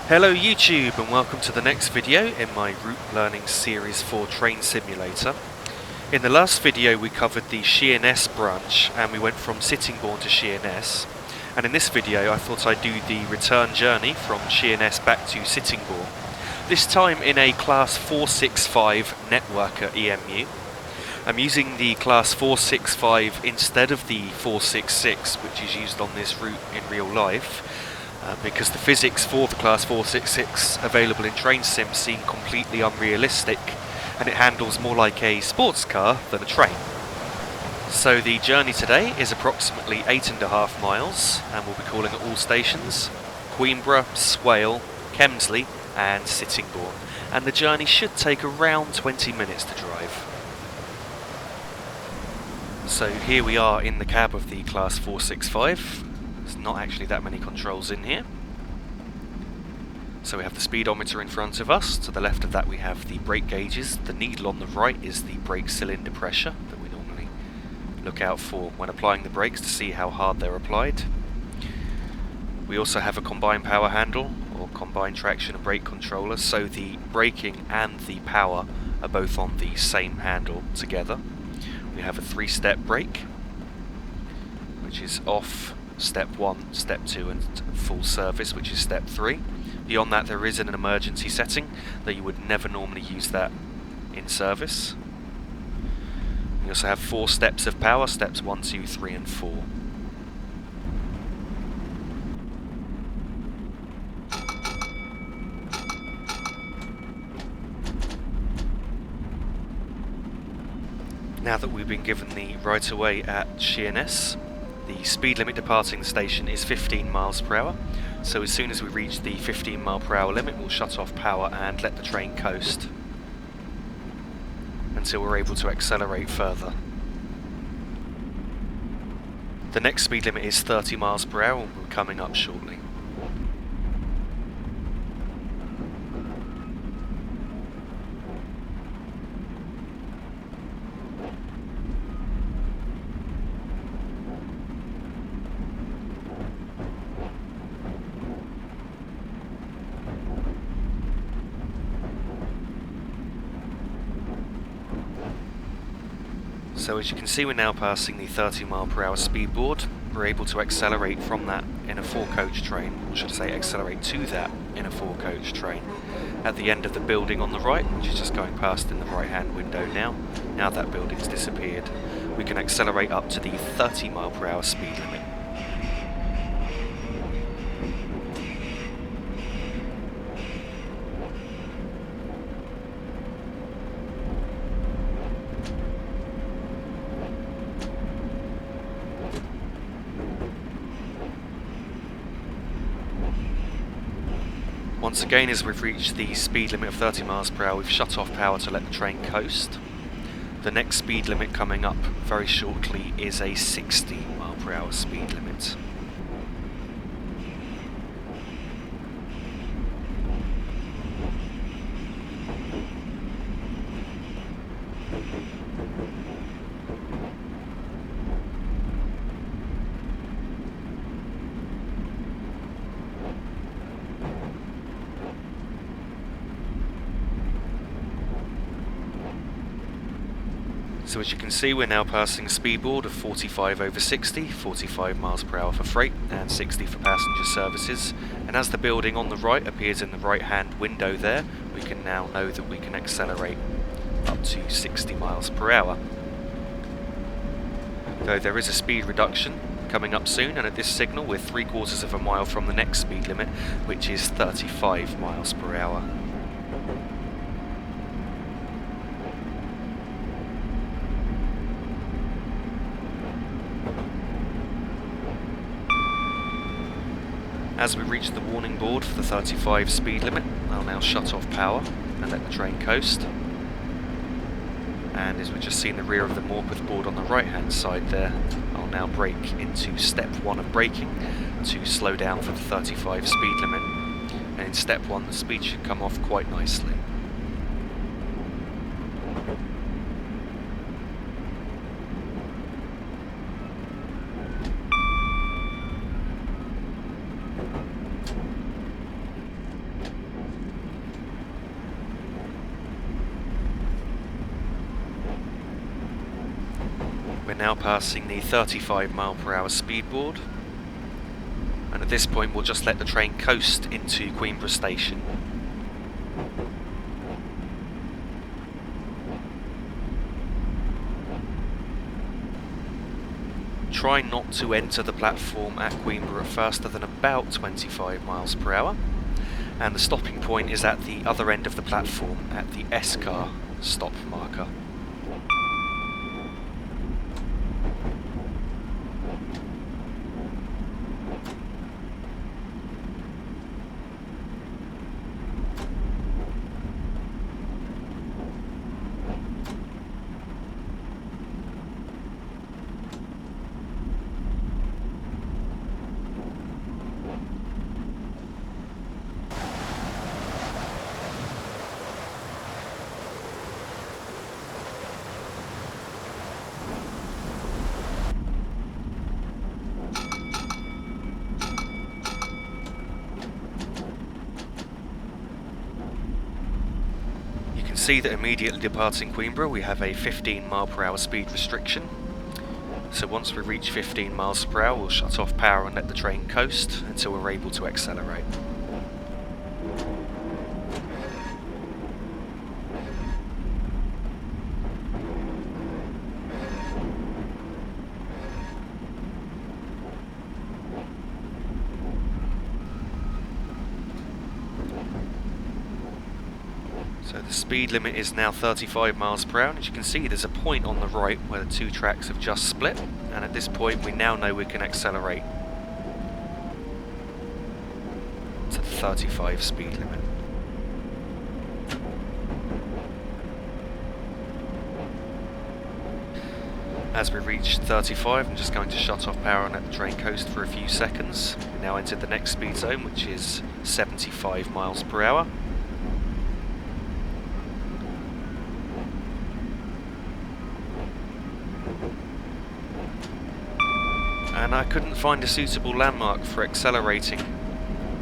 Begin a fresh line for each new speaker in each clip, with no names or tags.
Hello YouTube, and welcome to the next video in my route learning series for Train Simulator. In the last video we covered the Sheerness Branch and we went from Sittingbourne to Sheerness, and in this video I thought I'd do the return journey from Sheerness back to Sittingbourne, this time in a Class 465 Networker EMU. I'm using the Class 465 instead of the 466 which is used on this route in real life, because the physics for the Class 466 available in Train Sim seem completely unrealistic, and it handles more like a sports car than a train. So the journey today is approximately 8.5 miles, and we'll be calling at all stations: Queenborough, Swale, Kemsley and Sittingbourne, and the journey should take around 20 minutes to drive. So here we are in the cab of the Class 465. There's not actually that many controls in here. So we have the speedometer in front of us. To the left of that we have the brake gauges. The needle on the right is the brake cylinder pressure that we normally look out for when applying the brakes to see how hard they're applied. We also have a combined power handle, or combined traction and brake controller, so the braking and the power are both on the same handle together. We have a 3-step brake, which is off, step 1, step 2 and full service, which is step 3. Beyond that there is an emergency setting, though you would never normally use that in service. We also have 4 steps of power, steps 1, 2, 3 and 4. Now that we've been given the right of way at Sheerness, the speed limit departing the station is 15 miles per hour, so as soon as we reach the 15 mile per hour limit we'll shut off power and let the train coast until we're able to accelerate further. The next speed limit is 30 miles per hour and we're coming up shortly. So as you can see, we're now passing the 30 mile per hour speed board. We're able to accelerate from that in a 4-coach train, or should I say accelerate to that in a 4-coach train. At the end of the building on the right, which is just going past in the right hand window now that building's disappeared, we can accelerate up to the 30 mile per hour speed limit. Once again, as we've reached the speed limit of 30 miles per hour, we've shut off power to let the train coast. The next speed limit coming up very shortly is a 60 mile per hour speed limit. So as you can see, we're now passing a speed board of 45 over 60, 45 miles per hour for freight and 60 for passenger services. And as the building on the right appears in the right hand window there, we can now know that we can accelerate up to 60 miles per hour. Though there is a speed reduction coming up soon, and at this signal we're 3/4 of a mile from the next speed limit, which is 35 miles per hour. As we reach the warning board for the 35 speed limit, I'll now shut off power and let the train coast. And as we've just seen the rear of the Morpeth board on the right hand side there, I'll now brake into step 1 of braking to slow down for the 35 speed limit. And in step 1 the speed should come off quite nicely. We're now passing the 35 mph speed board, and at this point we'll just let the train coast into Queenborough Station. Try not to enter the platform at Queenborough faster than about 25 mph, and the stopping point is at the other end of the platform at the S-car stop marker. See that immediately departing Queenborough we have a 15 mph speed restriction, so once we reach 15 mph we'll shut off power and let the train coast until we're able to accelerate. So the speed limit is now 35 mph, and as you can see there's a point on the right where the two tracks have just split, and at this point we now know we can accelerate to the 35 speed limit. As we reach 35, I'm just going to shut off power and let the train coast for a few seconds. We now enter the next speed zone, which is 75 mph. And I couldn't find a suitable landmark for accelerating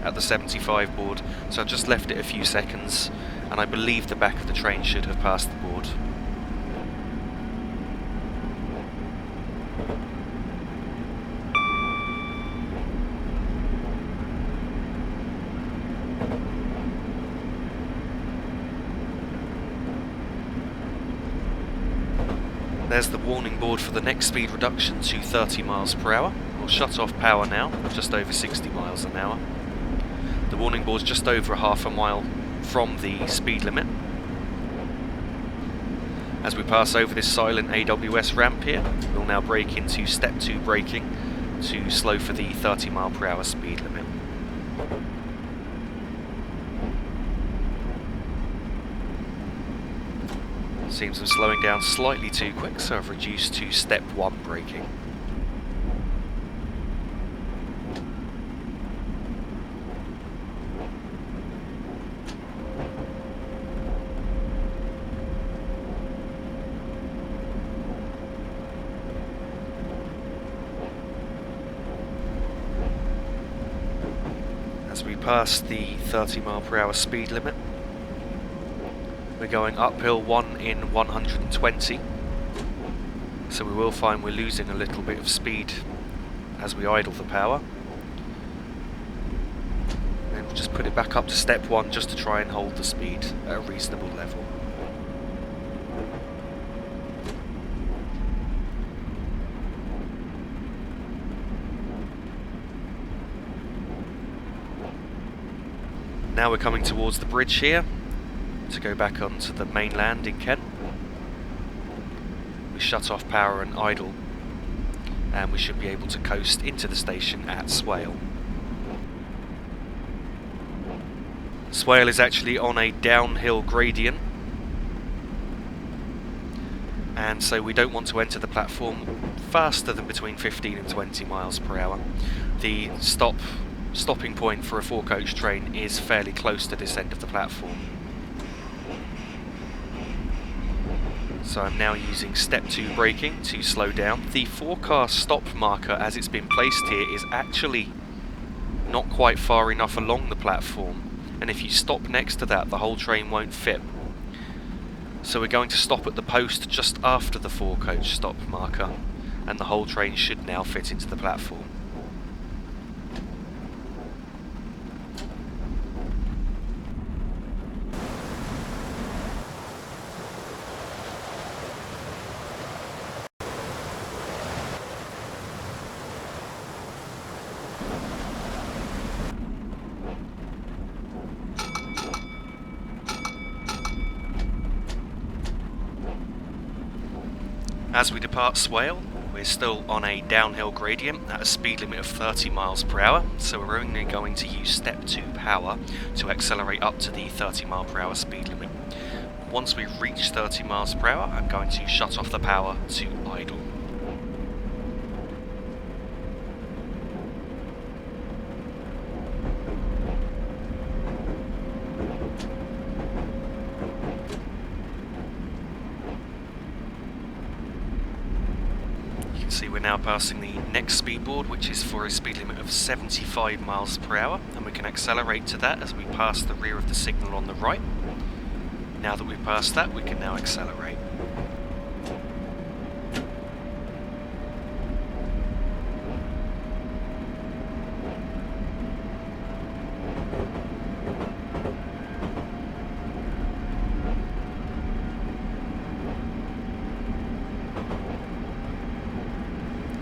at the 75 board, so I've just left it a few seconds, and I believe the back of the train should have passed the board. There's the warning board for the next speed reduction to 30 mph. We'll shut off power now, just over 60 miles an hour. The warning board's just over half a mile from the speed limit. As we pass over this silent AWS ramp here, we'll now brake into step 2 braking to slow for the 30 mph speed limit. Seems I'm slowing down slightly too quick, so I've reduced to step 1 braking. As we pass the 30 mph speed limit, we're going uphill 1 in 120, so we will find we're losing a little bit of speed as we idle the power. And we'll just put it back up to step 1 just to try and hold the speed at a reasonable level. Now we're coming towards the bridge here to go back onto the mainland in Kent. We shut off power and idle, and we should be able to coast into the station at Swale. Swale is actually on a downhill gradient, and so we don't want to enter the platform faster than between 15 and 20 miles per hour. The stopping point for a 4-coach train is fairly close to this end of the platform. So I'm now using step 2 braking to slow down. The 4-car stop marker as it's been placed here is actually not quite far enough along the platform, and if you stop next to that the whole train won't fit. So we're going to stop at the post just after the 4-coach stop marker, and the whole train should now fit into the platform. As we depart Swale, we're still on a downhill gradient at a speed limit of 30 miles per hour, so we're only going to use step 2 power to accelerate up to the 30 mile per hour speed limit. Once we've reached 30 miles per hour, I'm going to shut off the power to idle. See, we're now passing the next speedboard, which is for a speed limit of 75 miles per hour, and we can accelerate to that as we pass the rear of the signal on the right. Now that we've passed that, we can now accelerate.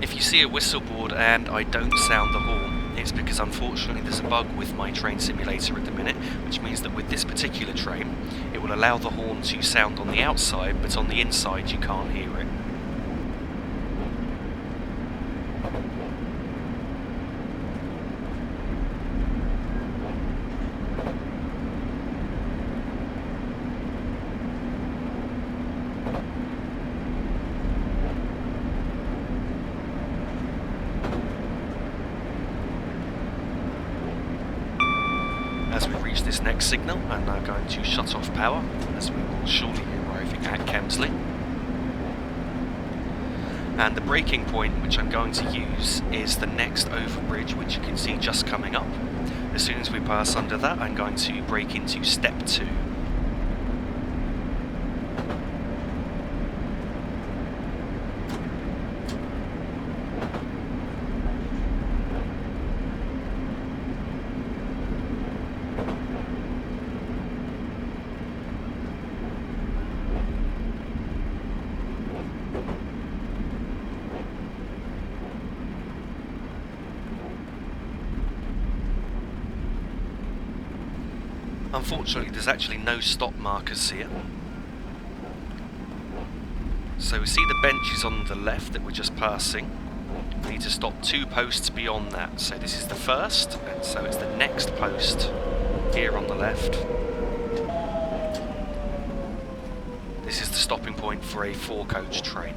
If you see a whistle board and I don't sound the horn, it's because unfortunately there's a bug with my train simulator at the minute, which means that with this particular train, it will allow the horn to sound on the outside, but on the inside you can't hear it. As we reach this next signal, I'm now going to shut off power, as we will shortly be arriving at Kemsley. And the braking point which I'm going to use is the next overbridge, which you can see just coming up. As soon as we pass under that, I'm going to brake into step 2. Unfortunately, there's actually no stop markers here. So we see the benches on the left that we're just passing. We need to stop 2 posts beyond that. So this is the first, and so it's the next post here on the left. This is the stopping point for a 4-coach train.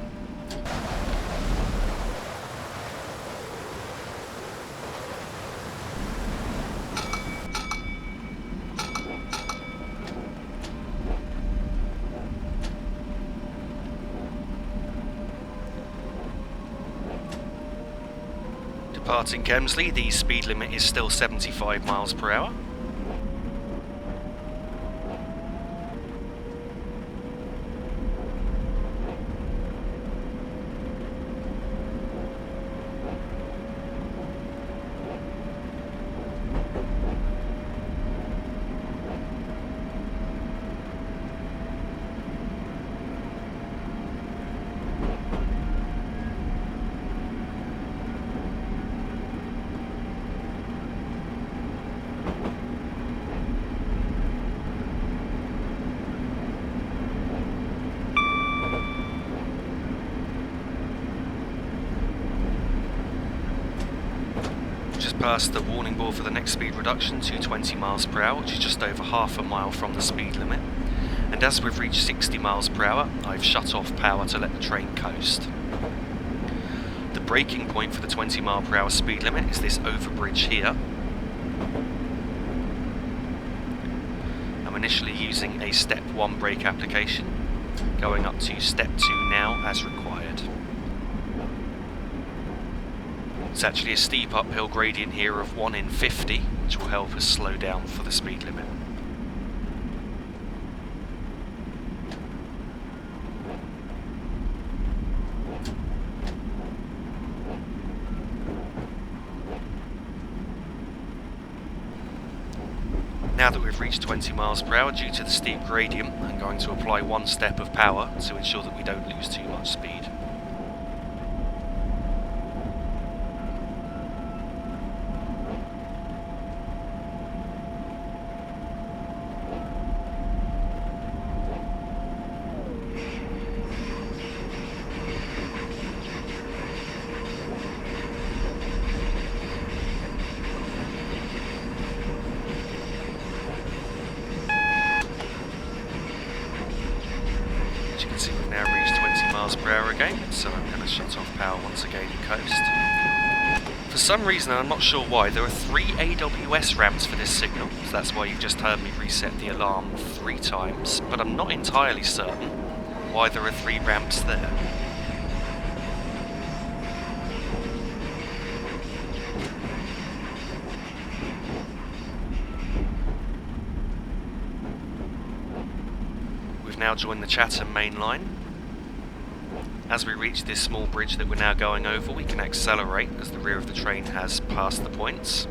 Departing Kemsley, the speed limit is still 75 miles per hour. Past the warning board for the next speed reduction to 20 miles per hour, which is just over half a mile from the speed limit. And as we've reached 60 miles per hour, I've shut off power to let the train coast. The braking point for the 20 mile per hour speed limit is this overbridge here. I'm initially using a step 1 brake application, going up to step 2 now as required. It's actually a steep uphill gradient here of 1 in 50, which will help us slow down for the speed limit. Now that we've reached 20 miles per hour, due to the steep gradient, I'm going to apply 1 step of power to ensure that we don't lose too much speed. As you can see, we've now reached 20 miles per hour again, so I'm going to shut off power once again and coast. For some reason, I'm not sure why, there are 3 AWS ramps for this signal, so that's why you've just heard me reset the alarm 3 times, but I'm not entirely certain why there are 3 ramps there. Now join the Chatham main line. As we reach this small bridge that we're now going over, we can accelerate as the rear of the train has passed the points.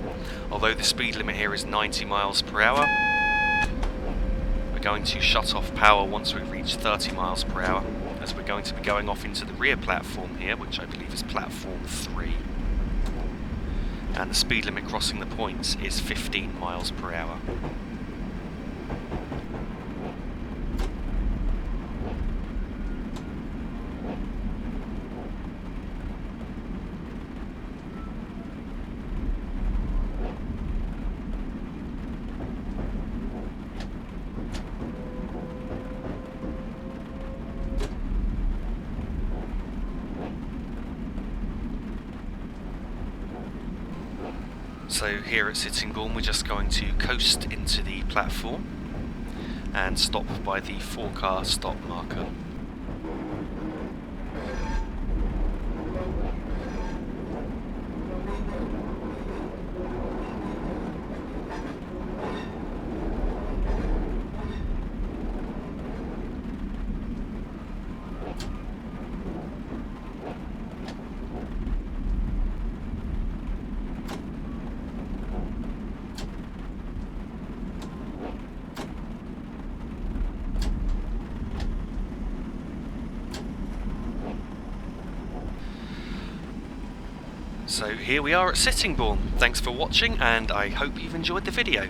Although the speed limit here is 90 miles per hour, we're going to shut off power once we reach 30 miles per hour, as we're going to be going off into the rear platform here, which I believe is platform 3. And the speed limit crossing the points is 15 miles per hour. So here at Sittingbourne, we're just going to coast into the platform and stop by the 4-car stop marker. So here we are at Sittingbourne. Thanks for watching, and I hope you've enjoyed the video.